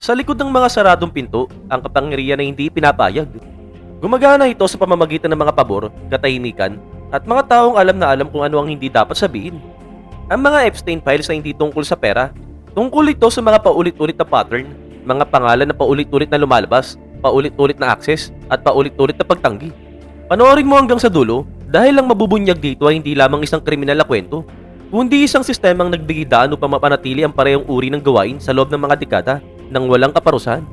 Sa likod ng mga saradong pinto, ang kapangyarihan na hindi pinapayag. Gumagana ito sa pamamagitan ng mga pabor, katahimikan, at mga taong alam na alam kung ano ang hindi dapat sabihin. Ang mga Epstein files ay hindi tungkol sa pera. Tungkol ito sa mga paulit-ulit na pattern, mga pangalan na paulit-ulit na lumalabas, paulit-ulit na access, at paulit-ulit na pagtanggi. Panoorin mo hanggang sa dulo dahil ang mabubunyag dito ay hindi lamang isang kriminal na kwento, kundi isang sistemang nagbigay daan upang mapanatili ang parehong uri ng gawain sa loob ng mga dekada nang walang kaparusahan.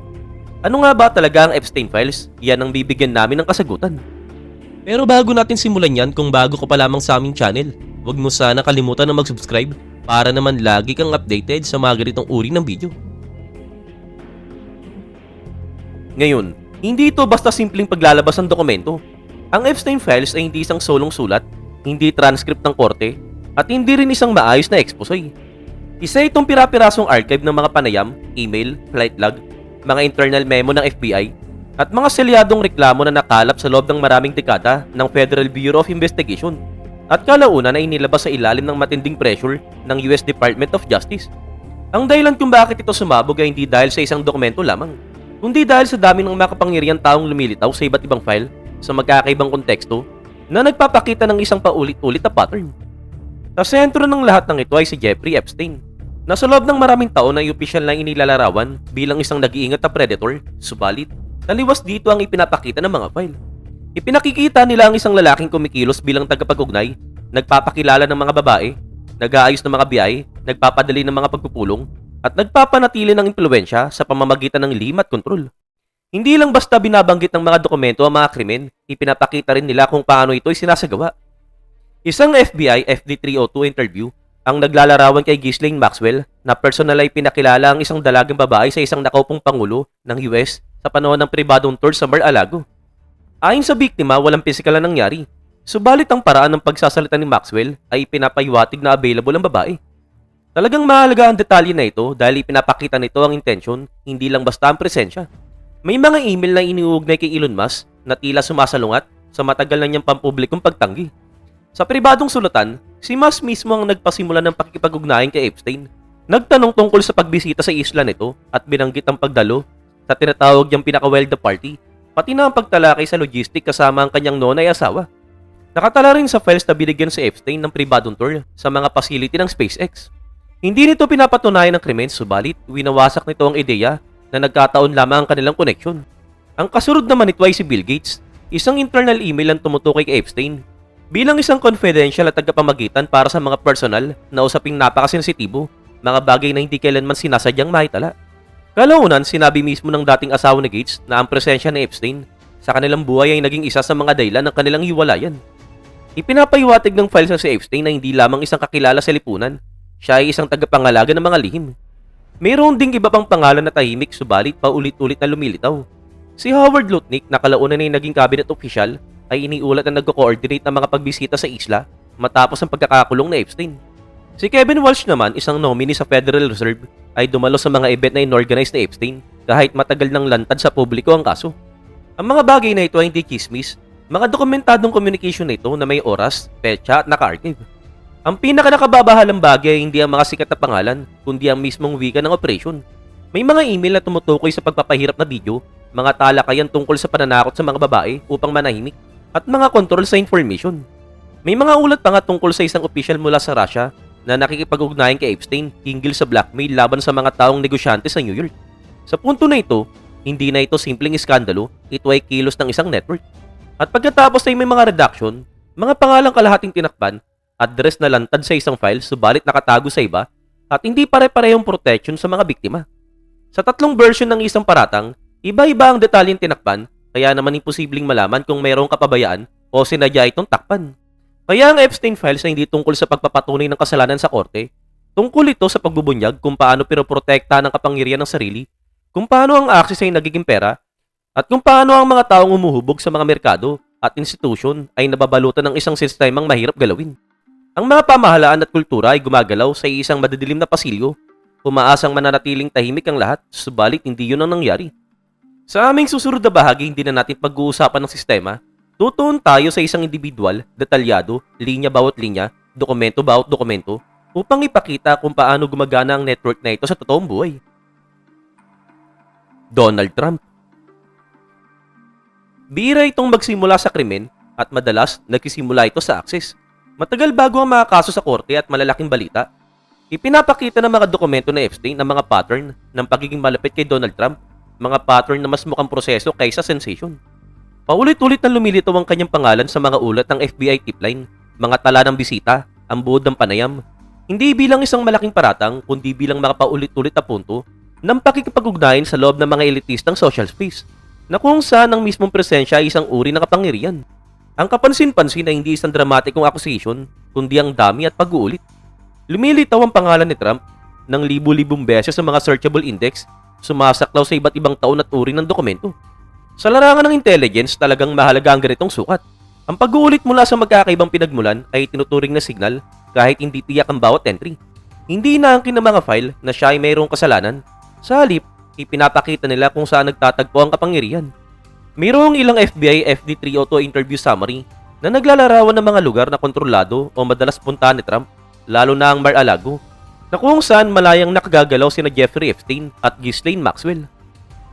Ano nga ba talaga ang Epstein Files? Yan ang bibigyan namin ng kasagutan. Pero bago natin simulan yan, kung bago ka pa lamang sa aming channel, huwag mo sana kalimutan na mag-subscribe para naman lagi kang updated sa mga ganitong uri ng video. Ngayon, hindi ito basta simpleng paglalabas ng dokumento. Ang Epstein Files ay hindi isang solong sulat, hindi transcript ng korte, at hindi rin isang maayos na expose. Isa itong pira-pirasong archive ng mga panayam, email, flight log, mga internal memo ng FBI, at mga selyadong reklamo na nakalap sa loob ng maraming dekada ng Federal Bureau of Investigation at kalaunan na inilabas sa ilalim ng matinding pressure ng US Department of Justice. Ang dahilan kung bakit ito sumabog ay hindi dahil sa isang dokumento lamang, kundi dahil sa dami ng makapangyarihang taong lumilitaw sa iba't ibang file sa magkakaibang konteksto na nagpapakita ng isang paulit-ulit na pattern. Sa sentro ng lahat ng ito ay si Jeffrey Epstein, na sa loob ng maraming taon ay opisyal na inilalarawan bilang isang nag-iingat na predator, subalit, taliwas dito ang ipinapakita ng mga file. Ipinakikita nila ang isang lalaking kumikilos bilang tagapag-ugnay, nagpapakilala ng mga babae, nag-aayos ng mga biyahe, nagpapadali ng mga pagpupulong, at nagpapanatili ng impluwensya sa pamamagitan ng lihim at kontrol. Hindi lang basta binabanggit ng mga dokumento ang mga krimen, ipinapakita rin nila kung paano ito ay sinasagawa. Isang FBI FD 302 interview ang naglalarawan kay Ghislaine Maxwell na personal ay pinakilala ang isang dalagang babae sa isang nakaupong pangulo ng US sa panahon ng pribadong tour sa Mar-a-Lago. Ayon sa biktima, walang pisikal na nangyari. Subalit ang paraan ng pagsasalita ni Maxwell ay pinapaywatig na available ang babae. Talagang mahalaga ang detalye na ito dahil ipinapakita nito ang intensyon, hindi lang basta ang presensya. May mga email na iniuugnay kay Elon Musk na tila sumasalungat sa matagal na niyang pampublikong pagtanggi. Sa pribadong sulatan, si Musk mismo ang nagpasimula ng pakikipag-ugnayan kay Epstein. Nagtanong tungkol sa pagbisita sa isla nito at binanggit ang pagdalo sa tinatawag niyang pinaka-wild party, pati na ang pagtalakay sa logistic kasama ang kanyang nonay asawa. Nakatala rin sa files na binigyan si Epstein ng pribadong tour sa mga facility ng SpaceX. Hindi nito pinapatunayan ng krimen, subalit winawasak nito ang ideya na nagkataon lamang ang kanilang connection. Ang kasunod naman nito ay si Bill Gates, isang internal email ang tumutukoy kay Epstein bilang isang confidential at tagapamagitan para sa mga personal na usaping napakasensitibo, mga bagay na hindi kailanman sinasadyang mahitala. Kalaunan, sinabi mismo ng dating asawa ni Gates na ang presensya ni Epstein sa kanilang buhay ay naging isa sa mga dahilan ng kanilang hiwalayan. Ipinapahiwatig ng files na si Epstein na hindi lamang isang kakilala sa lipunan, siya ay isang tagapangalaga ng mga lihim. Mayroon ding iba pang pangalan na tahimik subalit paulit-ulit na lumilitaw. Si Howard Lutnick na kalaunan ay naging cabinet official ay iniulat na nagko-coordinate ng mga pagbisita sa isla matapos ang pagkakakulong na Epstein. Si Kevin Walsh naman, isang nominee sa Federal Reserve, ay dumalo sa mga event na inorganize ni Epstein kahit matagal nang lantad sa publiko ang kaso. Ang mga bagay na ito ay hindi chismis, mga dokumentadong communication na ito na may oras, petsa at naka-archive. Ang pinaka-nakababahalang bagay ay hindi ang mga sikat na pangalan, kundi ang mismong wika ng operation. May mga email na tumutukoy sa pagpapahirap na video, mga talakayan tungkol sa pananakot sa mga babae upang manahimik, at mga kontrol sa information. May mga ulat pa nga tungkol sa isang opisyal mula sa Russia na nakikipag-ugnayan kay Epstein hinggil sa blackmail laban sa mga taong negosyante sa New York. Sa punto na ito, hindi na ito simpleng iskandalo, ito ay kilos ng isang network. At pagkatapos ay may mga redaction, mga pangalang kalahating tinakpan, address na lantad sa isang file subalit nakatago sa iba, at hindi pare-parehong protection sa mga biktima. Sa tatlong version ng isang paratang, iba-iba ang detalyeng tinakpan, kaya naman imposibleng malaman kung mayroong kapabayaan o sinadya itong takpan. Kaya ang Epstein Files ay hindi tungkol sa pagpapatunay ng kasalanan sa korte, tungkol ito sa pagbubunyag kung paano pinoprotekta ng kapangyarihan ng sarili, kung paano ang access ay nagiging pera, at kung paano ang mga taong umuhubog sa mga merkado at institusyon ay nababalutan ng isang sistemang mahirap galawin. Ang mga pamahalaan at kultura ay gumagalaw sa isang madidilim na pasilyo, umaasang mananatiling tahimik ang lahat, subalit hindi yun ang nangyari. Sa aming susunod na bahagi, hindi na natin pag-uusapan ng sistema. Tutuon tayo sa isang individual, detalyado, linya bawat linya, dokumento bawat dokumento, upang ipakita kung paano gumagana ang network na ito sa totoong buhay. Donald Trump. Bihira itong magsimula sa krimen at madalas nagsisimula ito sa akses. Matagal bago ang mga kaso sa korte at malalaking balita. Ipinapakita ng mga dokumento na Epstein ang mga pattern ng pagiging malapit kay Donald Trump, mga pattern na mas mukhang proseso kaysa sensation. Paulit-ulit na lumilitaw ang kanyang pangalan sa mga ulat ng FBI tipline, mga tala ng bisita, ang buod ng panayam. Hindi bilang isang malaking paratang, kundi bilang mga paulit-ulit na punto ng pakikipag-ugnayan sa loob ng mga elitistang social space, na kung saan ang mismong presensya ay isang uri ng kapangyarihan. Ang kapansin-pansin ay hindi isang dramatikong accusation, kundi ang dami at pag-uulit. Lumilitaw ang pangalan ni Trump ng libu-libong beses sa mga searchable index, sumasaklaw sa iba't ibang taon at uri ng dokumento. Sa larangan ng intelligence, talagang mahalaga ang ganitong sukat. Ang pag-uulit mula sa magkakaibang pinagmulan ay tinuturing na signal kahit hindi tiyak ang bawat entry. Hindi inaangkin ng mga file na siya ay mayroong kasalanan. Sa halip, ipinapakita nila kung saan nagtatagpo ang kapangyarihan. Mayroong ilang FBI FD3 auto interview summary na naglalarawan ng mga lugar na kontrolado o madalas puntahan ni Trump, lalo na ang Mar-a-Lago, na kung saan malayang nakagagalaw sina Jeffrey Epstein at Ghislaine Maxwell.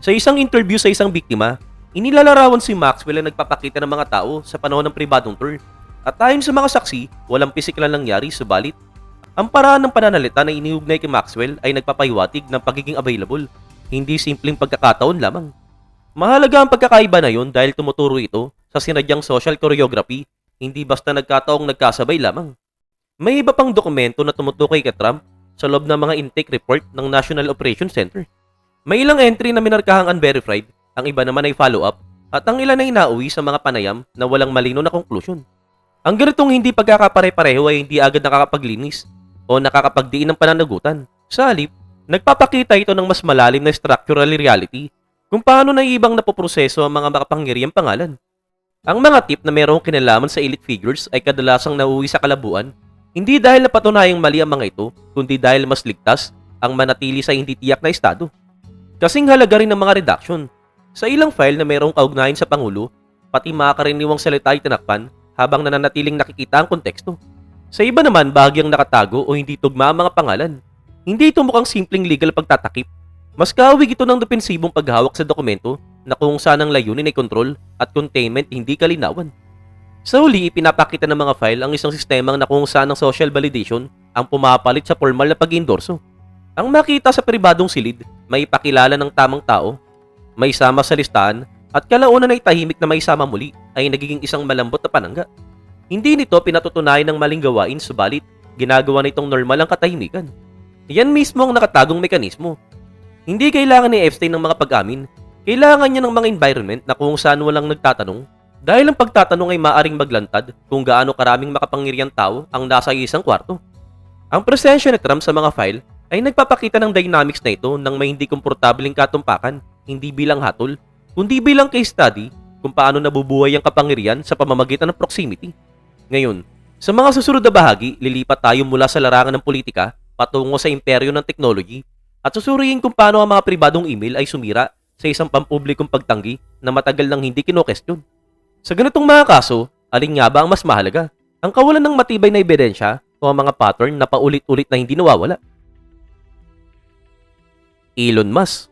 Sa isang interview sa isang biktima, inilalarawan si Maxwell na nagpapakita ng mga tao sa panahon ng pribadong tour, at ayon sa mga saksi, walang pisikal na nangyari, subalit ang paraan ng pananalita na iniugnay kay Maxwell ay nagpapahiwatig ng pagiging available, hindi simpleng pagkakataon lamang. Mahalaga ang pagkakaiba na yun dahil tumuturo ito sa sinadyang social choreography, hindi basta nagkataong nagkasabay lamang. May iba pang dokumento na tumutukoy kay Trump sa loob ng mga intake report ng National Operations Center. May ilang entry na minarkahang unverified, ang iba naman ay follow-up, at ang ilan ay nauwi sa mga panayam na walang malino na conclusion. Ang ganitong hindi pagkakapare-pareho ay hindi agad nakakapaglinis o nakakapagdiin ng pananagutan. Sa halip, nagpapakita ito ng mas malalim na structural reality kung paano naiibang napoproseso ang mga makapangyarihang pangalan. Ang mga tip na mayroong kinalaman sa elite figures ay kadalasang nauwi sa kalabuan, hindi dahil napatunayang mali ang mga ito, kundi dahil mas ligtas ang manatili sa hindi tiyak na estado. Kasing halaga rin ng mga redaction. Sa ilang file na mayroong kaugnayan sa Pangulo, pati mga karaniwang salita ay tinakpan habang nananatiling nakikita ang konteksto. Sa iba naman, bahagyang nakatago o hindi tugma ang mga pangalan. Hindi ito mukhang simpleng legal pagtatakip. Mas kahawig ito ng depensibong paghawak sa dokumento na kung saan ang layunin ay control at containment hindi kalinawan. Sa huli, ipinapakita ng mga file ang isang sistemang na kung saan ang social validation ang pumapalit sa formal na pag-endorso. Ang makita sa pribadong silid, may ipakilala ng tamang tao, may sama sa listahan, at kalaunan ay tahimik na may sama muli ay nagiging isang malambot na panangga. Hindi nito pinatutunayan ng maling gawain, subalit ginagawa nitong normal ang katahimikan. Yan mismo ang nakatagong mekanismo. Hindi kailangan ni Epstein ng mga pag-amin, kailangan niya ng mga environment na kung saan walang nagtatanong, dahil ang pagtatanong ay maaring maglantad kung gaano karaming makapangyarihang tao ang nasa isang kwarto. Ang presensya ni Trump sa mga file ay nagpapakita ng dynamics na ito ng may hindi komportabling katumpakan, hindi bilang hatol, kundi bilang case study kung paano nabubuhay ang kapangyarihan sa pamamagitan ng proximity. Ngayon, sa mga susunod na bahagi, lilipat tayo mula sa larangan ng politika patungo sa imperyo ng technology at susuriin kung paano ang mga pribadong email ay sumira sa isang pampublikong pagtanggi na matagal nang hindi kino-question. Sa ganitong mga kaso, alin nga ba ang mas mahalaga? Ang kawalan ng matibay na ebidensya o ang mga pattern na paulit-ulit na hindi nawawala? Elon Musk.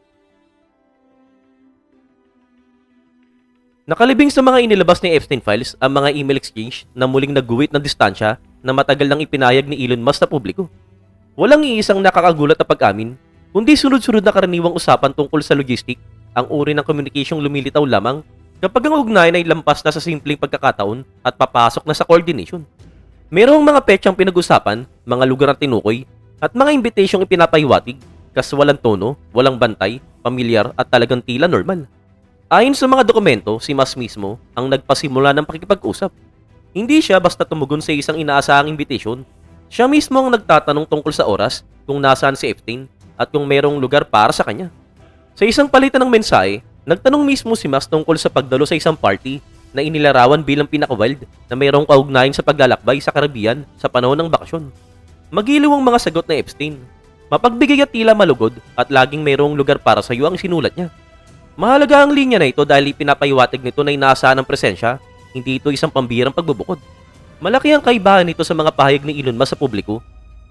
Nakalibing sa mga inilabas ni Epstein Files ang mga email exchange na muling nagguhit ng distansya na matagal nang ipinahayag ni Elon Musk sa publiko. Walang iisang nakakagulat na pag-amin, kundi sunod-sunod na karaniwang usapan tungkol sa logistic, ang uri ng communicasyong lumilitaw lamang kapag ang ugnayan ay lampas na sa simpleng pagkakataon at papasok na sa coordination. Mayroong mga petsang pinag-usapan, mga lugar na tinukoy, at mga invitasyong ipinapahiwatig, kas walang tono, walang bantay, pamilyar at talagang tila normal. Ayon sa mga dokumento, si Musk mismo ang nagpasimula ng pakikipag-usap. Hindi siya basta tumugon sa isang inaasahang invitation. Siya mismo ang nagtatanong tungkol sa oras, kung nasaan si Epstein, at kung mayroong lugar para sa kanya. Sa isang palitan ng mensahe, nagtanong mismo si Musk tungkol sa pagdalo sa isang party na inilarawan bilang pinaka-wild na mayroong kaugnayan sa paglalakbay sa Caribbean sa panahon ng bakasyon. Magiliw ang mga sagot na Epstein. Mapagbigay at tila malugod at laging mayroong lugar para sa iyo ang sinulat niya. Mahalaga ang linya na ito dahil pinapahiwatig nito na inaasahan ng presensya, hindi ito isang pambirang pagbubukod. Malaki ang kaibahan nito sa mga pahayag ni Elon Musk sa publiko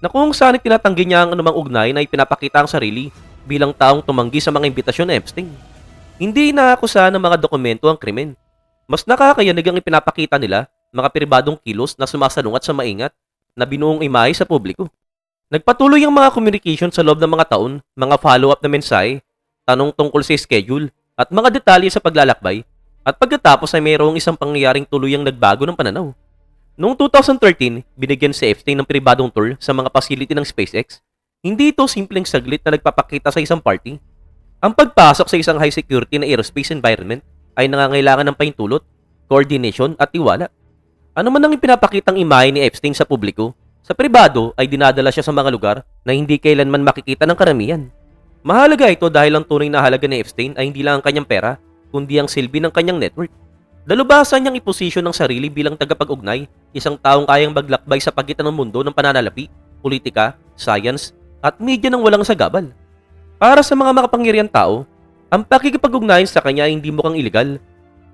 na kung saan tinatanggi niya ang anumang ugnayan ay pinapakita ang sarili bilang taong tumanggi sa mga imbitasyon ni Epstein. Hindi inaakusahan ng mga dokumento ang krimen. Mas nakakayanig ang ipinapakita nila mga pribadong kilos na sumasalungat sa maingat na binuong imahe sa publiko. Nagpatuloy ang mga communication sa loob ng mga taon, mga follow-up na mensahe, tanong tungkol sa schedule, at mga detalye sa paglalakbay, at pagkatapos ay mayroong isang pangyayaring tuluyang nagbago ng pananaw. Noong 2013, binigyan si Epstein ng pribadong tour sa mga facility ng SpaceX. Hindi ito simpleng saglit na nagpapakita sa isang party. Ang pagpasok sa isang high security na aerospace environment ay nangangailangan ng pahintulot, coordination at tiwala. Ano man ang ipinapakitang imahe ni Epstein sa publiko, sa pribado ay dinadala siya sa mga lugar na hindi kailanman makikita ng karamihan. Mahalaga ito dahil ang tunay na halaga ni Epstein ay hindi lang ang kanyang pera, kundi ang silbi ng kanyang network. Dalubasan niyang iposisyon ng sarili bilang tagapag-ugnay, isang taong kayang maglakbay sa pagitan ng mundo ng pananalapi, politika, science, at media ng walang sagabal. Para sa mga makapangyarihang tao, ang pakikipag-ugnayan sa kanya ay hindi mukhang ilegal.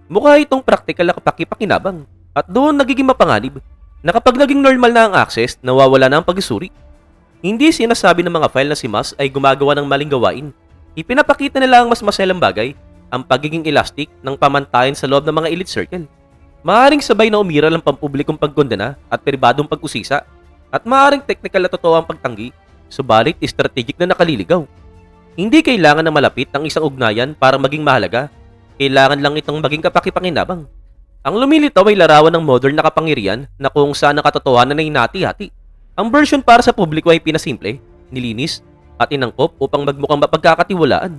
Mukha itong praktikal na kapakipakinabang, at doon nagiging mapanganib na kapag naging normal na ang access, nawawala na ang pag-isuri. Hindi sinasabi ng mga file na si Musk ay gumagawa ng maling gawain. Ipinapakita nila ang mas maselang bagay, ang pagiging elastic ng pamantayan sa loob ng mga elite circle. Maaring sabay na umiral ang pampublikong pagkondena at pribadong pag-usisa, at maaring technical na totoo ang pagtanggi, subalit strategic na nakaliligaw. Hindi kailangan na malapit ang isang ugnayan para maging mahalaga, kailangan lang itong maging kapakipakinabang. Ang lumilitaw ay larawan ng modern na kapangyarihan na kung saan ang katotohanan ay hinati-hati. Ang version para sa publiko ay pinasimple, nilinis, at inangkop upang magmukhang mapagkakatiwalaan.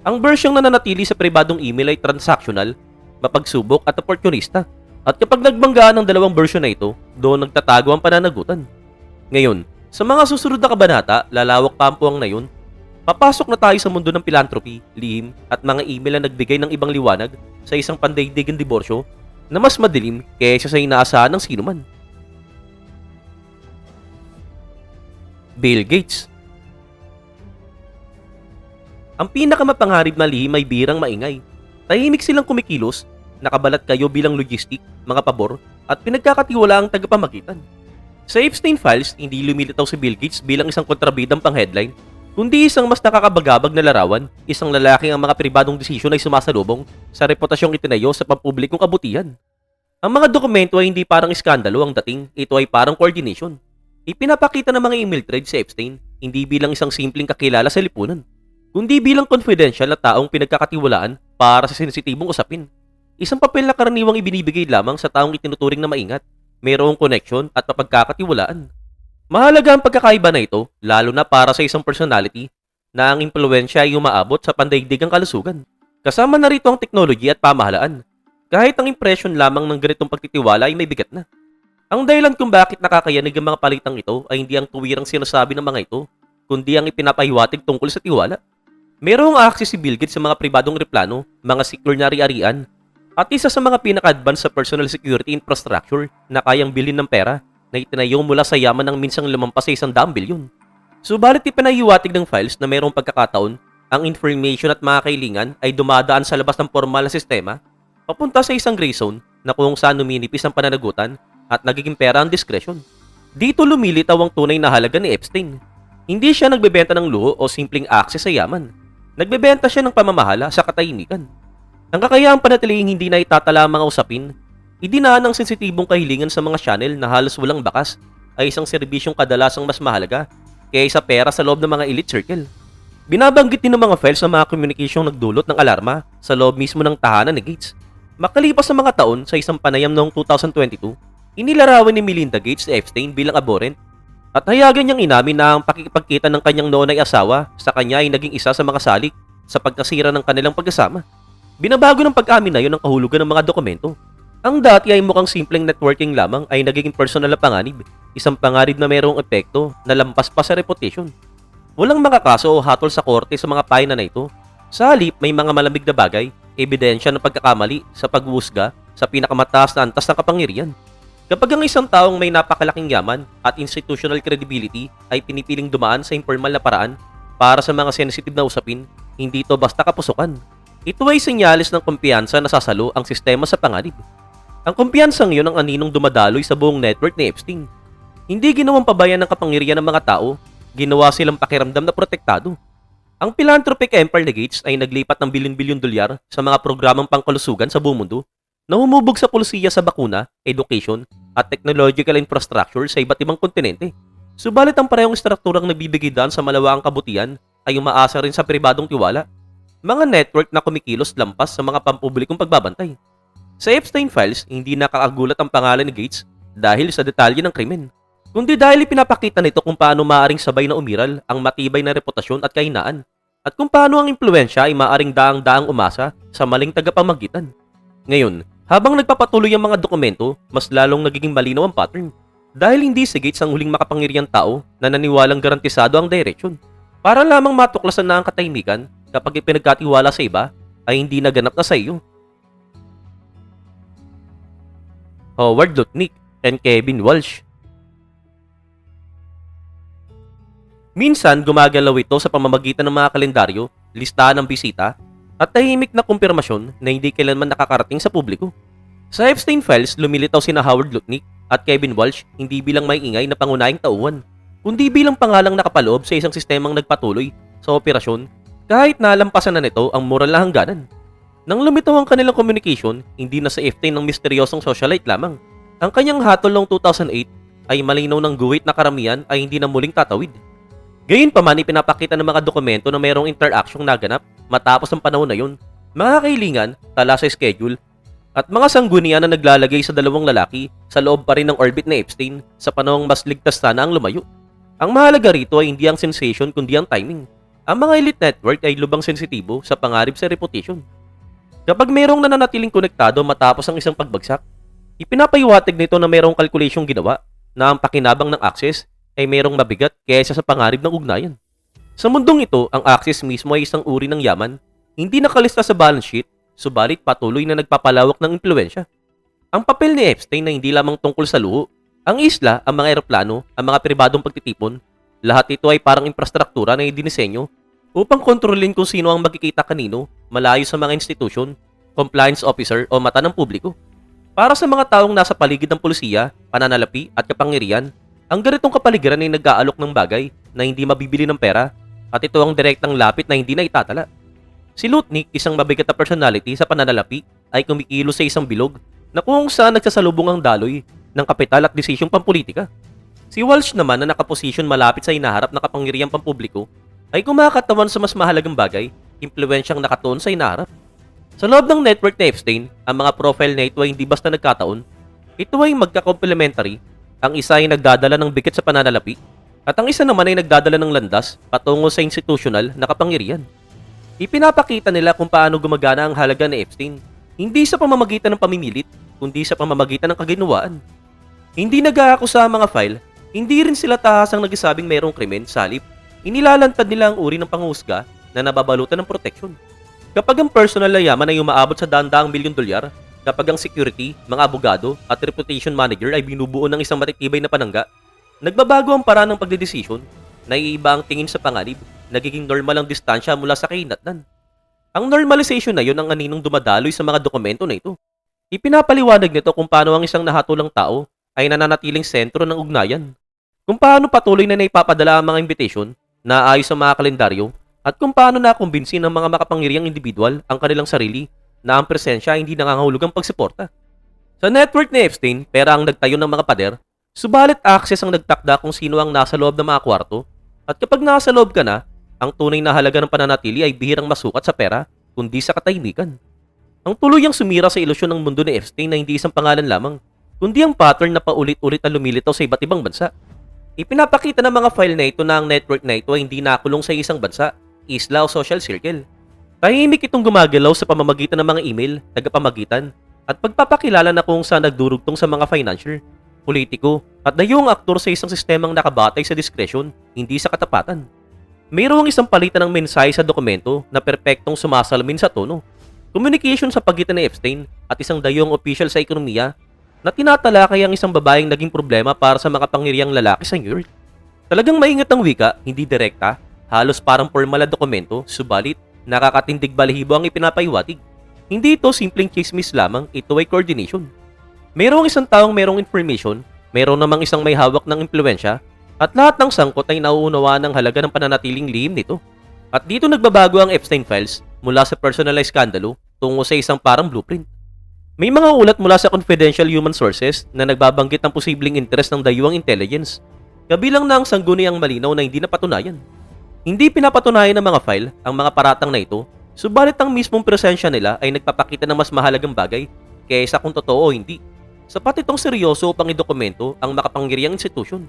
Ang version na nanatili sa pribadong email ay transactional, mapagsubok at opportunista. At kapag nagbanggaan ng dalawang version na ito, doon nagtatago ang pananagutan. Ngayon, sa mga susunod na kabanata, lalawak pa ang puwang na yun. Papasok na tayo sa mundo ng philanthropy, lihim, at mga email na nagbigay ng ibang liwanag sa isang pandaigdigang diborsyo na mas madilim kaysa sa inaasahan ng sinuman. Bill Gates. Ang pinakamapangarib na lihim ay birang maingay. Tahimik silang kumikilos, nakabalat kayo bilang logistic, mga pabor, at pinagkakatiwala ang tagapamagitan. Sa Epstein Files, hindi lumilitaw si Bill Gates bilang isang kontrabidang pang-headline, kundi isang mas nakakabagabag na larawan, isang lalaking ang mga pribadong desisyon ay sumasalubong sa reputasyong itinayo sa pampublikong kabutihan. Ang mga dokumento ay hindi parang iskandalo ang dating, ito ay parang coordination. Ipinapakita ng mga email thread si Epstein, hindi bilang isang simpleng kakilala sa lipunan, kundi bilang confidential na taong pinagkakatiwalaan para sa sensitibong usapin. Isang papel na karaniwang ibinibigay lamang sa taong itinuturing na maingat, mayroong connection at mapagkakatiwalaan. Mahalaga ang pagkakaiba na ito, lalo na para sa isang personality na ang impluwensya ay umaabot sa pandaigdigang kalusugan. Kasama na rito ang teknolohiya at pamahalaan. Kahit ang impression lamang ng ganitong pagtitiwala ay may bigat na. Ang dahilan kung bakit nakakayanig ang mga palitang ito ay hindi ang tuwirang sinasabi ng mga ito, kundi ang ipinapahiwatig tungkol sa tiwala. Mayroong access si Bill Gates sa mga pribadong replano, mga secure na ari-arian, at isa sa mga pinaka-advanced sa personal security infrastructure na kayang bilhin ng pera na itinayo mula sa yaman ng minsang lumampas sa 100 bilyon. Subalit ipinahiwatig ng files na mayroong pagkakataon, ang information at mga kailingan ay dumadaan sa labas ng formal na sistema, papunta sa isang gray zone na kung saan numinipis ang pananagutan at nagiging pera ang discretion. Dito lumilitaw ang tunay na halaga ni Epstein. Hindi siya nagbebenta ng luho o simpleng access sa yaman. Nagbebenta siya ng pamamahala sa katahimikan. Ang kakayahang panatilihing hindi na itatala ang mga usapin, idinaan ang sensitibong kahilingan sa mga channel na halos walang bakas ay isang serbisyong kadalasang mas mahalaga kaysa pera sa loob ng mga elite circle. Binabanggit din ng mga files sa mga communication nagdulot ng alarma sa loob mismo ng tahanan ni Gates. Makalipas sa mga taon sa isang panayam noong 2022, inilarawan ni Melinda Gates si Epstein bilang abhorrent at hayagan niyang inamin na ang pakikipagkita ng kanyang noon ay asawa sa kanya ay naging isa sa mga salik sa pagkasira ng kanilang pagkasama. Binabago ng pag-amin na yun ang kahulugan ng mga dokumento. Ang dati ay mukhang simpleng networking lamang ay nagiging personal na panganib, isang panganib na mayroong epekto na lampas pa sa reputation. Walang makakaso o hatol sa korte sa mga pahina na ito. Sa halip, may mga malamig na bagay, ebidensya ng pagkakamali sa paghuhusga sa pinakamataas na antas ng kapangyarihan. Kapag ang isang taong may napakalaking yaman at institutional credibility ay pinipiling dumaan sa informal na paraan para sa mga sensitive na usapin, hindi ito basta kapusukan. Ito ay senyales ng kumpiyansa na sasalo ang sistema sa panganib. Ang kumpiyansang yun ang aninong dumadaloy sa buong network ni Epstein. Hindi ginawang pabayan ng kapangyarihan ng mga tao, ginawa silang pakiramdam na protektado. Ang philanthropic empire ni Gates ay naglipat ng bilyon-bilyon dolyar sa mga programang pangkalusugan sa buong mundo na humubog sa pulisiya sa bakuna, education, at technological infrastructure sa iba't ibang kontinente. Subalit ang parehong strukturang nagbibigay daan sa malawakang kabutihan ay umaasa rin sa pribadong tiwala. Mga network na kumikilos lampas sa mga pampublikong pagbabantay. Sa Epstein Files, hindi nakakagulat ang pangalan ni Gates dahil sa detalye ng krimen, kundi dahil ipinapakita nito kung paano maaaring sabay na umiral ang matibay na reputasyon at kahinaan, at kung paano ang impluensya ay maaaring daang-daang umasa sa maling tagapamagitan. Ngayon, habang nagpapatuloy ang mga dokumento, mas lalong nagiging malinaw ang pattern. Dahil hindi si Gates ang huling makapangyarihang tao na naniwalang garantisado ang direksyon. Para lamang matuklasan na ang katahimikan kapag ipinagkatiwala sa iba ay hindi naganap na sa iyo. Howard Lutnick and Kevin Walsh. Minsan, gumagalaw ito sa pamamagitan ng mga kalendaryo, listahan ng bisita, at tahimik na kumpirmasyon na hindi kailanman nakakarating sa publiko. Sa Epstein Files, lumilitaw sina Howard Lutnick at Kevin Walsh hindi bilang may ingay na pangunahing tauhan, kundi bilang pangalang nakapaloob sa isang sistemang nagpatuloy sa operasyon kahit nalampasan na nito ang moral na hangganan. Nang lumitaw ang kanilang communication, hindi na sa Epstein ng misteryosong socialite lamang. Ang kanyang hatol noong 2008 ay malinaw ng guhit na karamihan ay hindi na muling tatawid. Gayunpaman, ipinapakita ng mga dokumento na mayroong interaksyong naganap matapos ang panahon na yun, mga kailingan, tala sa schedule, at mga sanggunian na naglalagay sa dalawang lalaki sa loob pa rin ng orbit na Epstein sa panahong mas ligtas sana ang lumayo. Ang mahalaga rito ay hindi ang sensation kundi ang timing. Ang mga elite network ay lubang sensitibo sa pangarib sa reputation. Kapag mayroong nananatiling konektado matapos ang isang pagbagsak, ipinapahiwatig nito na mayroong kalkulasyong ginawa na ang pakinabang ng access ay mayroong mabigat kaysa sa pangarib ng ugnayan. Sa mundong ito, ang access mismo ay isang uri ng yaman, hindi nakalista sa balance sheet, subalit patuloy na nagpapalawak ng impluensya. Ang papel ni Epstein na hindi lamang tungkol sa luho, ang isla, ang mga eroplano, ang mga pribadong pagtitipon, lahat ito ay parang infrastruktura na idinisenyo upang kontrolin kung sino ang magkikita kanino malayo sa mga institusyon, compliance officer o mata ng publiko. Para sa mga taong nasa paligid ng pulisiya, pananalapi at kapangyarihan, ang ganitong kapaligiran ay nag-aalok ng bagay na hindi mabibili ng pera at ito ang direktang lapit na hindi na itatala. Si Lutnick, isang mabigat na personality sa pananalapi, ay kumikilos sa isang bilog na kung saan nagsasalubong ang daloy ng kapital at desisyong pampolitika. Si Walsh naman na nakaposisyon malapit sa hinaharap na kapangyarihang pampubliko ay kumakatawan sa mas mahalagang bagay, impluensyang nakatuon sa hinaharap. Sa loob ng network na Epstein, ang mga profile na ito ay hindi basta nagkataon, ito ay magka-complementary. Ang isa ay nagdadala ng bigat sa pananalapi at ang isa naman ay nagdadala ng landas patungo sa institusyonal na kapangyarihan. Ipinapakita nila kung paano gumagana ang halaga ni Epstein, hindi sa pamamagitan ng pamimilit, kundi sa pamamagitan ng kaginawaan. Hindi nag-aakusa ang mga file, hindi rin sila tahasang nagsasabing mayroong krimen, salip, inilalantad nila ang uri ng panghusga na nababalutan ng proteksyon. Kapag ang personal na yaman ay umaabot sa daan-daang milyon dolyar, kapag ang security, mga abogado at reputation manager ay binubuo ng isang matitibay na panangga, nagbabago ang paraan ng pagdedesisyon, naiiba ang tingin sa panganib, nagiging normal ang distansya mula sa kahinatnan. Ang normalization na yun ang aninong dumadaloy sa mga dokumento na ito. Ipinapaliwanag nito kung paano ang isang nahatulang tao ay nananatiling sentro ng ugnayan, kung paano patuloy na naipapadala ang mga invitation na ayos sa mga kalendaryo, at kung paano nakumbinsin ng mga makapangyarihang individual ang kanilang sarili na ang presensya hindi nangangahulugang pagsuporta. Sa network ni Epstein, pera ang nagtayo ng mga pader, subalit access ang nagtakda kung sino ang nasa loob ng mga kwarto, at kapag nasa loob ka na, ang tunay na halaga ng pananatili ay bihirang masukat sa pera, kundi sa katahimikan. Ang tuluyang sumira sa ilusyon ng mundo ni Epstein na hindi isang pangalan lamang, kundi ang pattern na paulit-ulit na lumilitaw sa iba't ibang bansa. Ipinapakita ng mga file na ito na ang network na ito ay hindi nakulong sa isang bansa, isla o social circle. Tahimik itong gumagalaw sa pamamagitan ng mga email, tagapamagitan, at pagpapakilala na kung saan nagdurugtong sa mga financier, politiko, at dayong aktor sa isang sistemang nakabatay sa diskresyon, hindi sa katapatan. Mayroong isang palitan ng mensahe sa dokumento na perpektong sumasalamin sa tono. Communication sa pagitan ni Epstein at isang dayong opisyal sa ekonomiya na tinatalakay ang isang babaeng naging problema para sa makapangyarihang lalaki sa New York. Talagang maingat ang wika, hindi direkta, halos parang formal na dokumento, subalit nakakatindig balahibo ang ipinapahiwatig. Hindi ito simpleng chismis lamang, ito ay coordination. Mayroong isang taong mayroong information, mayroong namang isang may hawak ng impluensya, at lahat ng sangkot ay nauunawaan ng halaga ng pananatiling lihim nito. At dito nagbabago ang Epstein Files mula sa personalized skandalo tungo sa isang parang blueprint. May mga ulat mula sa confidential human sources na nagbabanggit ng posibleng interest ng dayuhang intelligence, kabilang na ang sangguniang malinaw na hindi napatunayan. Hindi pinapatunayan ng mga file ang mga paratang na ito, subalit ang mismong presensya nila ay nagpapakita ng mas mahalagang bagay kaysa kung totoo o hindi. Sapat itong seryoso upang idokumento ang makapangyarihang institusyon.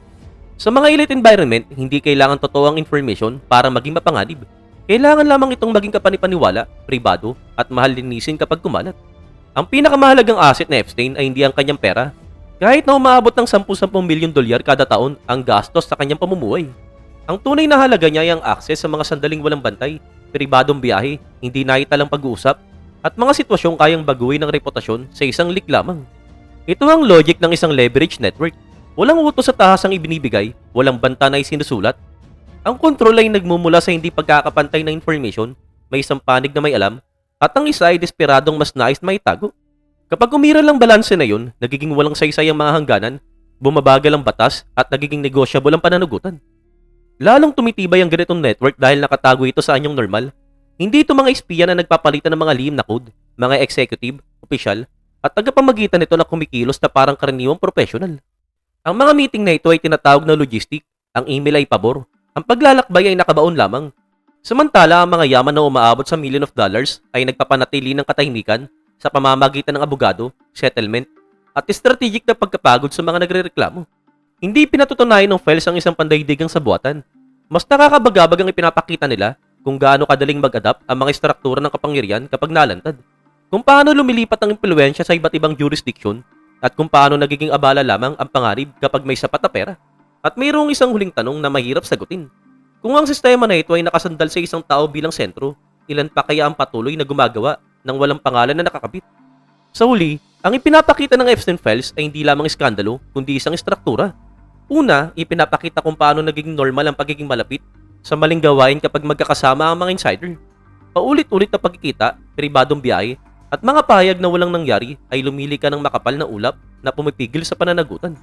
Sa mga elite environment, hindi kailangan totoo ang information para maging mapanganib. Kailangan lamang itong maging kapanipaniwala, pribado, at mahal linisin kapag kumalat. Ang pinakamahalagang asset na Epstein ay hindi ang kanyang pera. Kahit na umaabot ng 10-10 milyon dolyar kada taon ang gastos sa kanyang pamumuhay. Ang tunay na halaga niya ay ang access sa mga sandaling walang bantay, pribadong biyahe, hindi naitalang pag-uusap, at mga sitwasyong kayang baguhin ng reputasyon sa isang leak lamang. Ito ang logic ng isang leverage network. Walang utos sa tahasang ibinibigay, walang banta na isinusulat. Ang kontrol ay nagmumula sa hindi pagkakapantay na information, may isang panig na may alam, at ang isa ay desperadong mas nais maitago. Kapag umiral ang balanse na yun, nagiging walang saysay ang mga hangganan, bumabagal ang batas, at nagiging negosyable ang pananagutan. Lalong tumitibay ang ganitong network dahil nakatago ito sa anyong normal. Hindi ito mga espiya na nagpapalitan ng mga lihim na code, mga executive, opisyal, at tagapamagitan nito na kumikilos na parang karaniwang professional. Ang mga meeting na ito ay tinatawag na logistic, ang email ay pabor, ang paglalakbay ay nakabaon lamang. Samantala, ang mga yaman na umaabot sa million of dollars ay nagpapanatili ng katahimikan sa pamamagitan ng abogado, settlement, at strategic na pagkapagod sa mga nagrereklamo. Hindi pinatutunayan ng files ang isang pandaigdigang sabuatan. Mas nakakabagabag ang ipinapakita nila kung gaano kadaling mag-adapt ang mga struktura ng kapangyarihan kapag nalantad. Kung paano lumilipat ang impluensya sa iba't ibang jurisdiction at kung paano nagiging abala lamang ang pangarib kapag may sapat na pera. At mayroong isang huling tanong na mahirap sagutin. Kung ang sistema na ito ay nakasandal sa isang tao bilang sentro, ilan pa kaya ang patuloy na gumagawa ng walang pangalan na nakakabit? Sa huli, ang ipinapakita ng Epstein Files ay hindi lamang iskandalo, kundi isang struktura. Una, ipinapakita kung paano naging normal ang pagiging malapit sa maling gawain kapag magkakasama ang mga insider. Paulit-ulit na pagkikita, pribadong biyahe, at mga pahayag na walang nangyari ay lumili ka ng makapal na ulap na pumipigil sa pananagutan.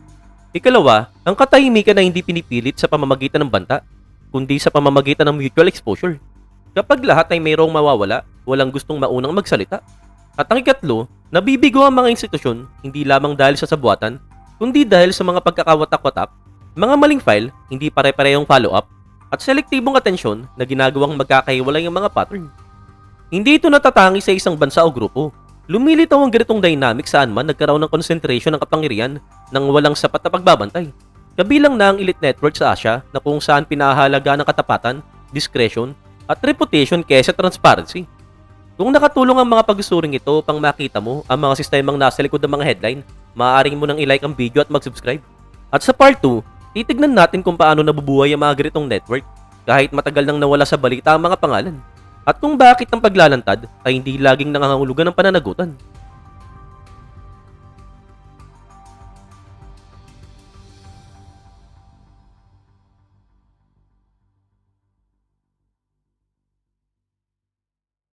Ikalawa, ang katahimikan na hindi pinipilit sa pamamagitan ng banta, kundi sa pamamagitan ng mutual exposure. Kapag lahat ay mayroong mawawala, walang gustong maunang magsalita. At ang ikatlo, nabibigo ang mga institusyon hindi lamang dahil sa sabuatan, kundi dahil sa mga pagkakawatak-watak, mga maling file, hindi pare-parehong follow-up, at selektibong atensyon na ginagawang magkakahiwalay ang mga pattern. Hindi ito natatangi sa isang bansa o grupo. Lumilitaw ang ganitong dynamic saan man nagkaroon ng concentration ng kapangyarihan ng walang sapat na pagbabantay. Kabilang na ang elite network sa Asia na kung saan pinahalaga ng katapatan, discretion, at reputation kaysa transparency. Kung nakatulong ang mga pagsusuring ito upang makita mo ang mga sistemang nasa likod ng mga headline, maaaring mo nang i-like ang video at mag-subscribe. At sa part 2, titignan natin kung paano nabubuhay ang mga ganitong network kahit matagal nang nawala sa balita ang mga pangalan. At kung bakit ang paglalantad ay hindi laging nangangahulugan ng pananagutan.